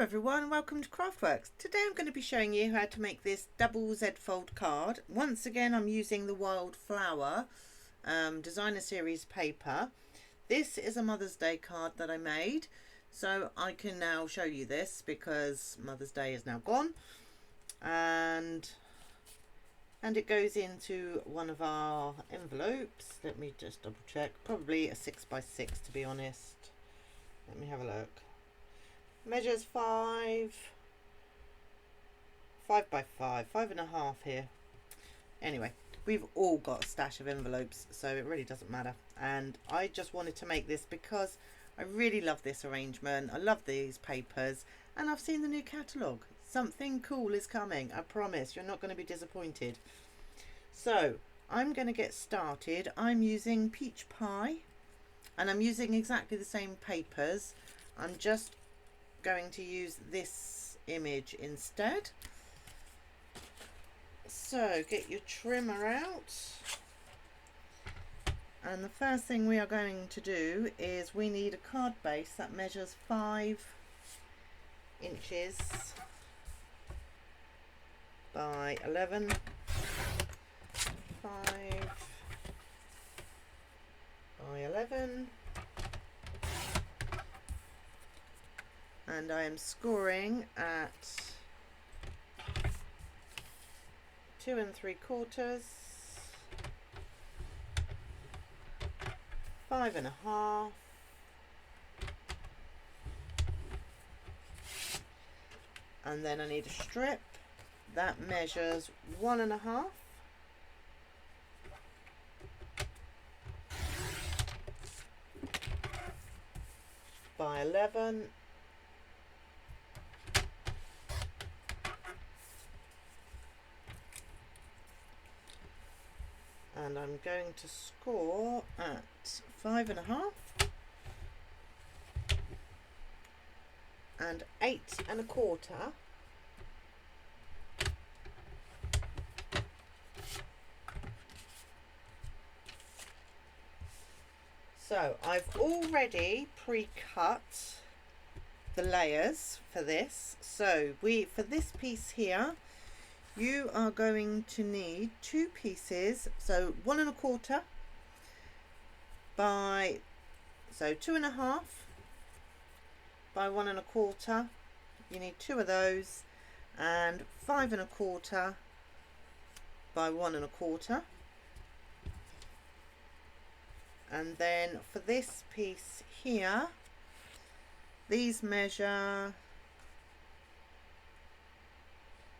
Hello everyone, welcome to Craftworks. Today I'm going to be showing you how to make this double Z-fold card. Once again I'm using the Wildflower designer series paper. This is a Mother's Day card that I made, so I can now show you this because Mother's Day is now gone, and it goes into one of our envelopes. Let me just double check, probably a 6x6 to be honest. Let me have a look. Measures 5 by 5.5 here. Anyway, we've all got a stash of envelopes, so it really doesn't matter. And I just wanted to make this because I really love this arrangement. I love these papers, and I've seen the new catalogue. Something cool is coming, I promise. You're not going to be disappointed. So I'm going to get started. I'm using Peach Pie, and I'm using exactly the same papers. I'm just going to use this image instead. So get your trimmer out, and the first thing we are going to do is we need a card base that measures 5 inches by 11, 5 by 11, and I am scoring at 2 3/4, 5.5, and then I need a strip that measures 1.5 by 11, and I'm going to score at 5.5 and 8.25. So I've already pre-cut the layers for this. So for this piece here, you are going to need 2 pieces, so 1.25 by, so 2.5 by 1.25. You need 2 of those, and 5.25 by 1.25. And then for this piece here, these measure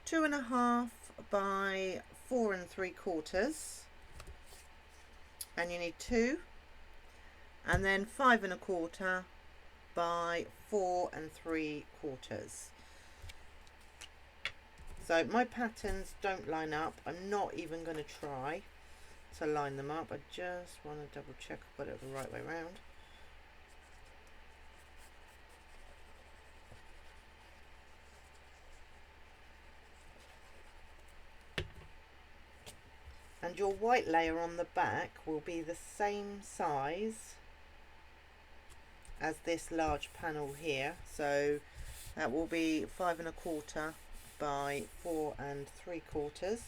2.5 by 4 3/4, and you need 2, and then 5.25 by 4 3/4. So my patterns don't line up. I'm not even going to try to line them up. I just want to double check I've got it the right way around. And your white layer on the back will be the same size as this large panel here. So that will be 5.25 by 4 3/4.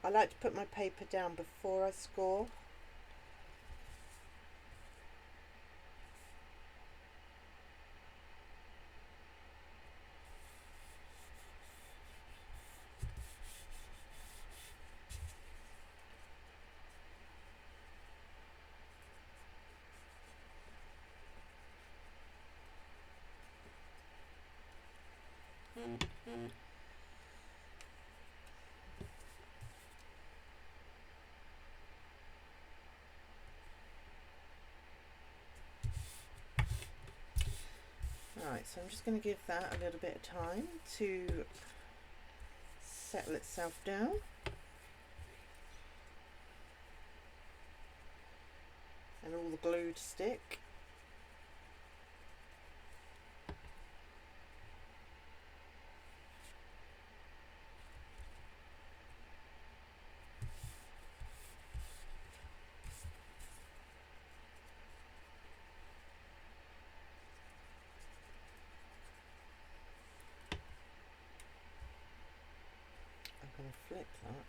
I like to put my paper down before I score. Right, so I'm just going to give that a little bit of time to settle itself down. And all the glue to stick. flip that.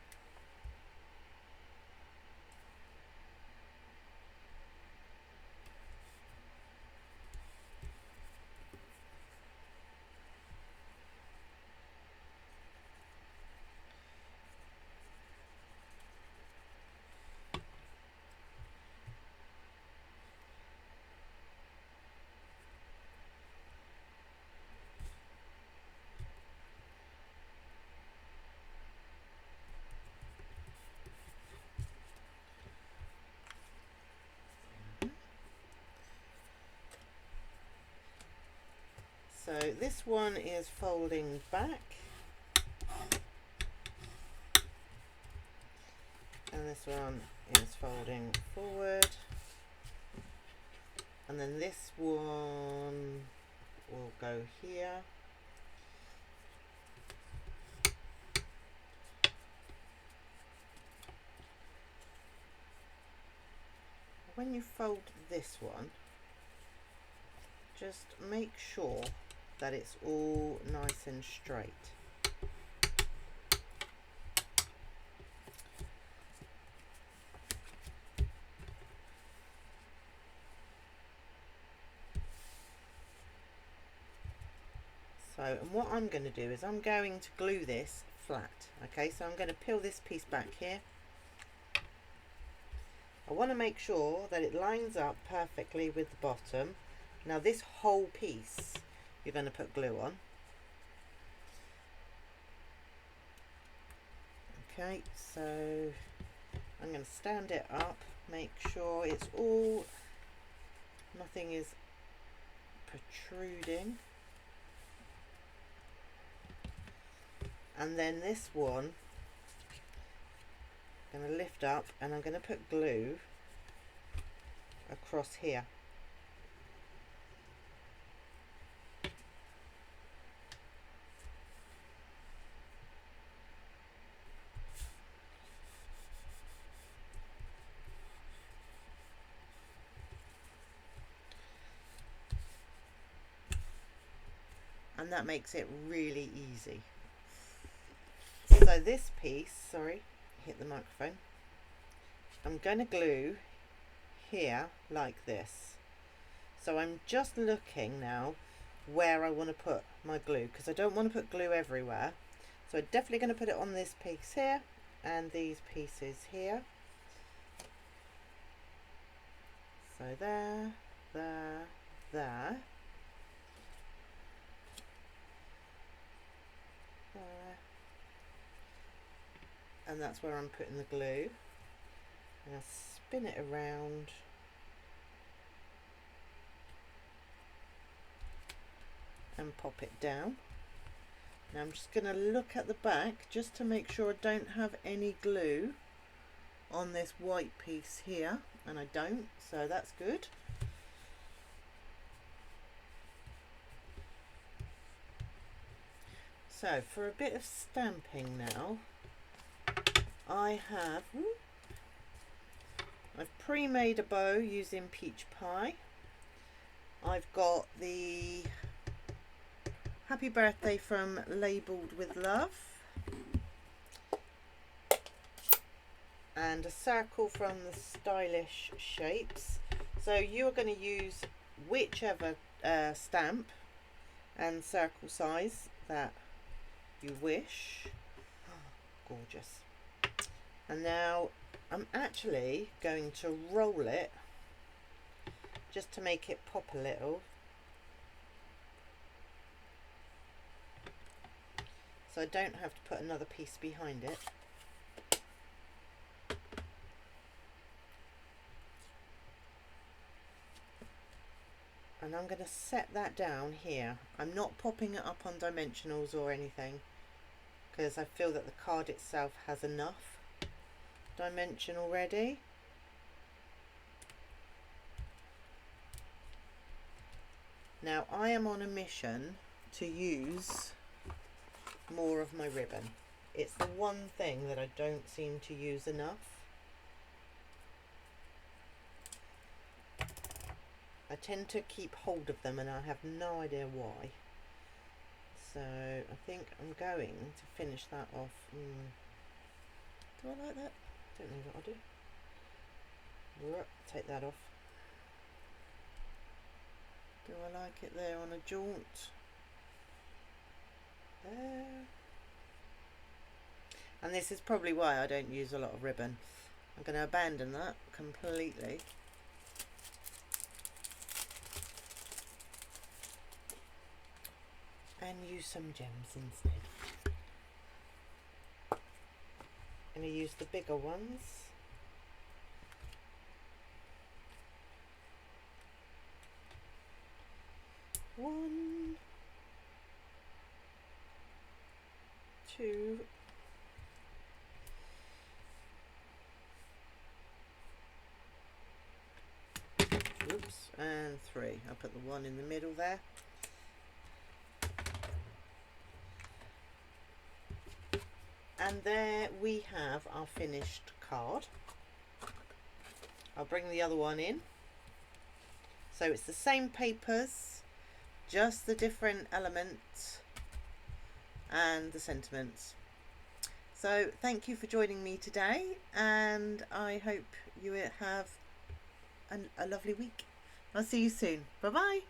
So this one is folding back, and this one is folding forward, and then this one will go here. When you fold this one, just make sure that it's all nice and straight. So, and what I'm going to do is I'm going to glue this flat. Okay, so I'm going to peel this piece back here. I want to make sure that it lines up perfectly with the bottom. Now this whole piece you're going to put glue on. Okay, so I'm going to stand it up, make sure it's all, nothing is protruding. And then this one I'm going to lift up and I'm going to put glue across here. And that makes it really easy. So this piece, sorry, hit the microphone, I'm going to glue here like this. So I'm just looking now where I want to put my glue, because I don't want to put glue everywhere. So I'm definitely going to put it on this piece here and these pieces here. So there, there, there. There. And that's where I'm putting the glue. And I'll spin it around. And pop it down. Now I'm just going to look at the back just to make sure I don't have any glue on this white piece here, and I don't, so that's good. So for a bit of stamping now, I've pre-made a bow using peach pie. I've got the Happy Birthday from Labelled with Love, and a circle from the Stylish Shapes. So you are going to use whichever stamp and circle size that you wish. Oh, gorgeous. And now I'm actually going to roll it just to make it pop a little. So I don't have to put another piece behind it. And I'm going to set that down here. I'm not popping it up on dimensionals or anything, because I feel that the card itself has enough dimension already. Now I am on a mission to use more of my ribbon. It's the one thing that I don't seem to use enough. I tend to keep hold of them and I have no idea why. So I think I'm going to finish that off. Do I like that? Don't know what I do. Take that off. Do I like it there on a jaunt? There. And this is probably why I don't use a lot of ribbon. I'm going to abandon that completely. And use some gems instead. I'm going to use the bigger ones. One, two, oops, and three. I'll put the one in the middle there. And there we have our finished card. I'll bring the other one in. So it's the same papers, just the different elements and the sentiments. So thank you for joining me today, and I hope you have a lovely week. I'll see you soon. Bye bye.